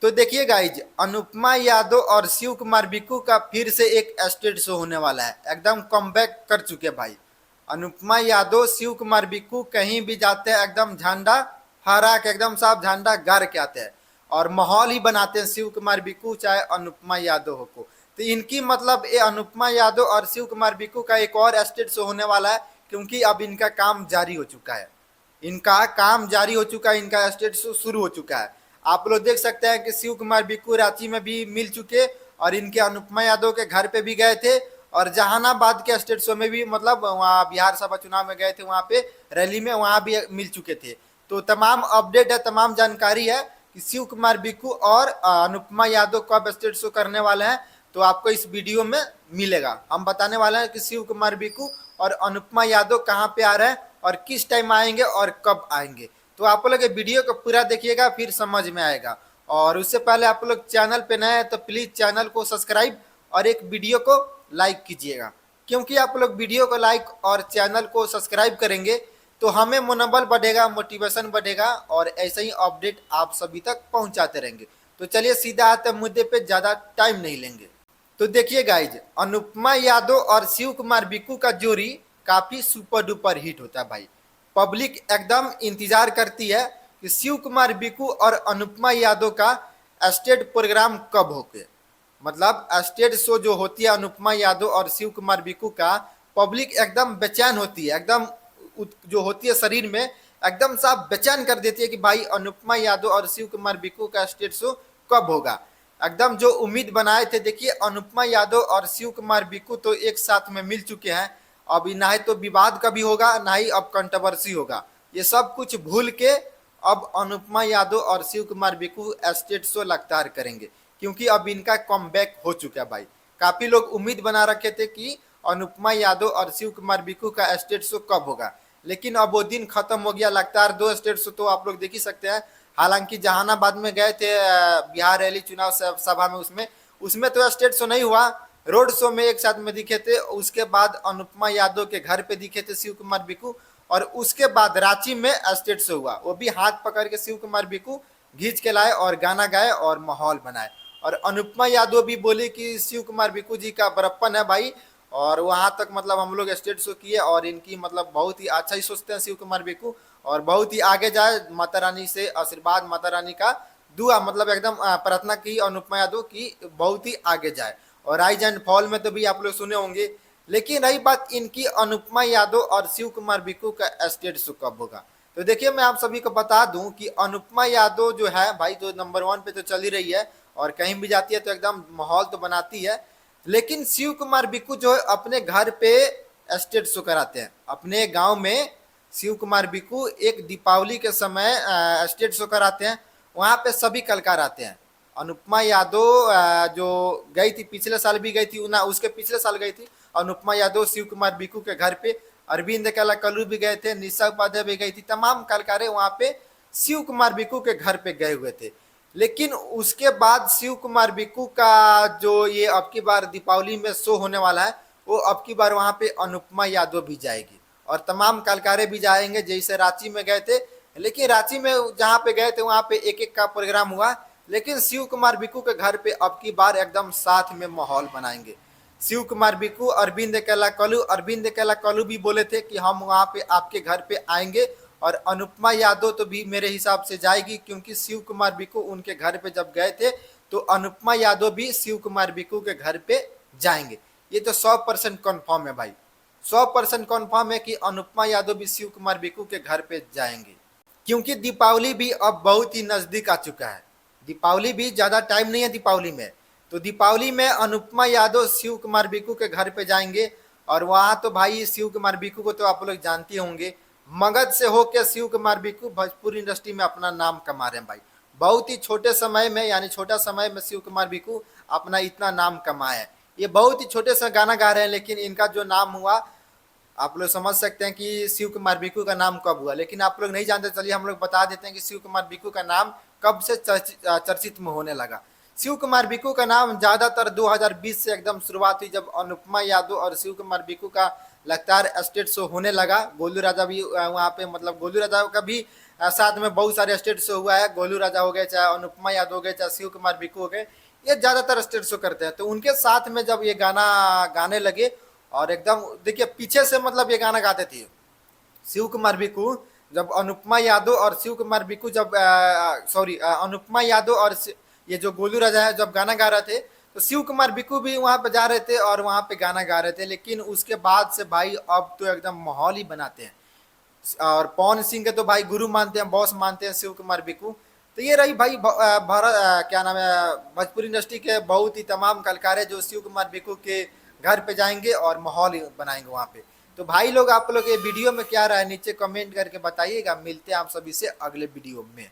तो देखिए गाइज, अनुपमा यादव और शिव कुमार बिक्कू का फिर से एक स्टेज शो होने वाला है। एकदम कमबैक कर चुके भाई। अनुपमा यादव शिव कुमार बिक्कू कहीं भी जाते हैं एकदम झंडा फहरा के एकदम साफ झंडा गाड़ के आते हैं और माहौल ही बनाते हैं। शिव कुमार बिक्कू चाहे अनुपमा यादव हो को, तो इनकी मतलब ये अनुपमा यादव और शिव कुमार बिक्कू का एक और स्टेज शो होने वाला है, क्योंकि अब इनका काम जारी हो चुका है। इनका काम जारी हो चुका है, इनका स्टेज शो शुरू हो चुका है। आप लोग देख सकते हैं कि शिव कुमार बिक्कू रांची में भी मिल चुके और इनके अनुपमा यादव के घर पे भी गए थे और जहानाबाद के स्टेट शो में भी, मतलब वहाँ बिहार सभा चुनाव में गए थे, वहाँ पे रैली में वहाँ भी मिल चुके थे। तो तमाम अपडेट है, तमाम जानकारी है कि शिव कुमार बिक्कू और अनुपमा यादव कब स्टेट शो करने वाले हैं, तो आपको इस वीडियो में मिलेगा। हम बताने वाले हैं कि शिव कुमार बिक्कू और अनुपमा यादव कहाँ पे आ रहे हैं और किस टाइम आएंगे और कब आएंगे। तो आप लोग वीडियो को पूरा देखिएगा, फिर समझ में आएगा। और उससे पहले आप लोग चैनल पे नए हैं तो प्लीज चैनल को सब्सक्राइब और एक वीडियो को लाइक कीजिएगा, क्योंकि आप लोग वीडियो को लाइक और चैनल को सब्सक्राइब करेंगे तो हमें मनोबल बढ़ेगा, मोटिवेशन बढ़ेगा और ऐसे ही अपडेट आप सभी तक पहुंचाते रहेंगे। तो चलिए सीधा आते मुद्दे पे, ज्यादा टाइम नहीं लेंगे। तो देखिए गाइज, अनुपमा यादव और शिव कुमार बिक्कू का जोड़ी काफी सुपर डुपर हिट होता है भाई। पब्लिक एकदम इंतजार करती है कि शिव कुमार बिक्कू और अनुपमा यादव का स्टेज प्रोग्राम कब होके, मतलब स्टेज शो जो होती है अनुपमा यादव और शिव कुमार बिक्कू का, पब्लिक एकदम बेचैन होती है। एकदम जो होती है शरीर में एकदम साफ बेचैन कर देती है कि भाई अनुपमा यादव और शिव कुमार बिक्कू का स्टेज शो कब होगा। एकदम जो उम्मीद बनाए थे, देखिए अनुपमा यादव और शिव कुमार बिक्कू तो एक साथ में मिल चुके हैं। अब ना ही तो विवाद कभी होगा, ना ही अब कंट्रोवर्सी होगा। ये सब कुछ भूल के अब अनुपमा यादव और शिव कुमार बिक्कू स्टेज शो लगातार करेंगे, क्योंकि अब इनका कमबैक हो चुका है भाई। काफी लोग उम्मीद बना रखे थे कि अनुपमा यादव और शिव कुमार बिक्कू का स्टेज शो कब होगा, लेकिन अब वो दिन खत्म हो गया। लगातार 2 स्टेज शो तो आप लोग देख ही सकते हैं। हालांकि जहानाबाद में गए थे बिहार रैली चुनाव सभा में, उसमें तो स्टेज शो नहीं हुआ, रोड शो में एक साथ में दिखे थे। उसके बाद अनुपमा यादव के घर पे दिखे थे शिव कुमार बिक्कू, और उसके बाद रांची में स्टेज शो हुआ। वो भी हाथ पकड़ के शिव कुमार बिक्कू घींच के लाए और गाना गाए और माहौल बनाए। और अनुपमा यादव भी बोली कि शिव कुमार बिक्कू जी का बड़प्पन है भाई, और वहां तक मतलब हम लोग स्टेज शो किए और इनकी मतलब बहुत ही अच्छा ही सोचते हैं शिव कुमार बिक्कू, और बहुत ही आगे जाए। माता रानी से आशीर्वाद, माता रानी का दुआ, मतलब एकदम प्रार्थना की अनुपमा यादव की बहुत ही आगे जाए। और राइज एंड फॉल में तो भी आप लोग सुने होंगे। लेकिन रही बात इनकी अनुपमा यादव और शिव कुमार बिक्कू का स्टेज शो कब होगा, तो देखिए मैं आप सभी को बता दूं कि अनुपमा यादव जो है भाई, तो नंबर 1 पे तो चल ही रही है और कहीं भी जाती है तो एकदम माहौल तो बनाती है। लेकिन शिव कुमार बिक्कू जो है अपने घर पे स्टेज शो कराते हैं। अपने गांव में शिव कुमार बिक्कू एक दीपावली के समय स्टेज शो कराते हैं। वहां पे सभी कलाकार आते हैं। अनुपमा यादव जो गई थी, पिछले साल भी गई थी ना, उसके पिछले साल गई थी अनुपमा यादव शिव कुमार बिक्कू के घर पे। अरविंद कल्लू भी गए थे, निशा उपाध्याय भी गई थी, तमाम कलाकारें वहां पे शिव कुमार बिक्कू के घर पे गए हुए थे। लेकिन उसके बाद शिव कुमार बिक्कू का जो ये अब की बार दीपावली में शो होने वाला है, वो अब की बार वहां पे अनुपमा यादव भी जाएगी और तमाम कलाकारें भी जाएंगे। जैसे रांची में गए थे, लेकिन रांची में जहाँ पे गए थे वहां पे एक एक का प्रोग्राम हुआ, लेकिन शिव कुमार बिक्कू के घर पे अब की बार एकदम साथ में माहौल बनाएंगे। शिव कुमार बिक्कू, अरविंद केला कल्लू भी बोले थे कि हम वहां पे आपके घर पे आएंगे, और अनुपमा यादव तो भी मेरे हिसाब से जाएगी, क्योंकि शिव कुमार बिक्कू उनके घर पे जब गए थे तो अनुपमा यादव भी शिव कुमार बिक्कू के घर पे जाएंगे। ये तो 100% कन्फर्म है भाई, 100% कन्फर्म है कि अनुपमा यादव भी शिव कुमार बिक्कू के घर पे जाएंगे, क्योंकि दीपावली भी अब बहुत ही नजदीक आ चुका है। दीपावली भी ज्यादा टाइम नहीं है दीपावली में, तो दीपावली में अनुपमा यादव शिव कुमार बिक्कू के घर पे जाएंगे। और वहां तो भाई शिव कुमार बिक्कू को तो आप लोग जानते होंगे, मगध से होकर शिव कुमार बिक्कू भोजपुरी इंडस्ट्री में अपना नाम कमा रहे हैं भाई। बहुत ही छोटे समय में, यानी छोटा समय में शिव कुमार बिक्कू अपना इतना नाम कमाए हैं। ये बहुत ही छोटे से गाना गा रहे हैं, लेकिन इनका जो नाम हुआ आप लोग समझ सकते हैं कि शिव कुमार बिक्कू का नाम कब हुआ। लेकिन आप लोग नहीं जानते, चलिए हम लोग बता देते हैं कि शिव कुमार बिक्कू का नाम कब से चर्चित में होने लगा। शिव कुमार बिक्कू का नाम ज्यादातर 2020 से एकदम शुरुआत हुई, जब अनुपमा यादव और शिव कुमार बिक्कू का लगातार स्टेज शो होने लगा। गोलू राजा भी वहाँ पे, मतलब गोलू राजा का भी साथ में बहुत सारे स्टेट शो हुआ है, गोलू राजा हो गए, चाहे अनुपमा यादव हो गए, चाहे शिव कुमार बिक्कू हो गए, ये ज्यादातर स्टेट शो करते हैं। तो उनके साथ में जब ये गाना गाने लगे और एकदम देखिए पीछे से मतलब ये गाना गाते थे शिव कुमार बिक्कू, जब अनुपमा यादव और शिव कुमार बिक्कू जब सॉरी अनुपमा यादव और ये जो गोलू राजा है जब गाना गा रहे थे, तो शिव कुमार बिक्कू भी वहां पे जा रहे थे और वहां पे गाना गा रहे थे। लेकिन उसके बाद से भाई अब तो एकदम माहौल ही बनाते हैं, और पवन सिंह के तो भाई गुरु मानते हैं, बॉस मानते हैं शिव कुमार बिक्कू। तो ये रही भाई भारत क्या नाम है, भोजपुरी इंडस्ट्री के बहुत ही तमाम कलाकार है जो शिव कुमार बिक्कू के घर पे जाएंगे और माहौल बनाएंगे वहां पे। तो भाई लोग आप लोग ये वीडियो में क्या राय नीचे कमेंट करके बताइएगा। मिलते हैं आप सभी से अगले वीडियो में।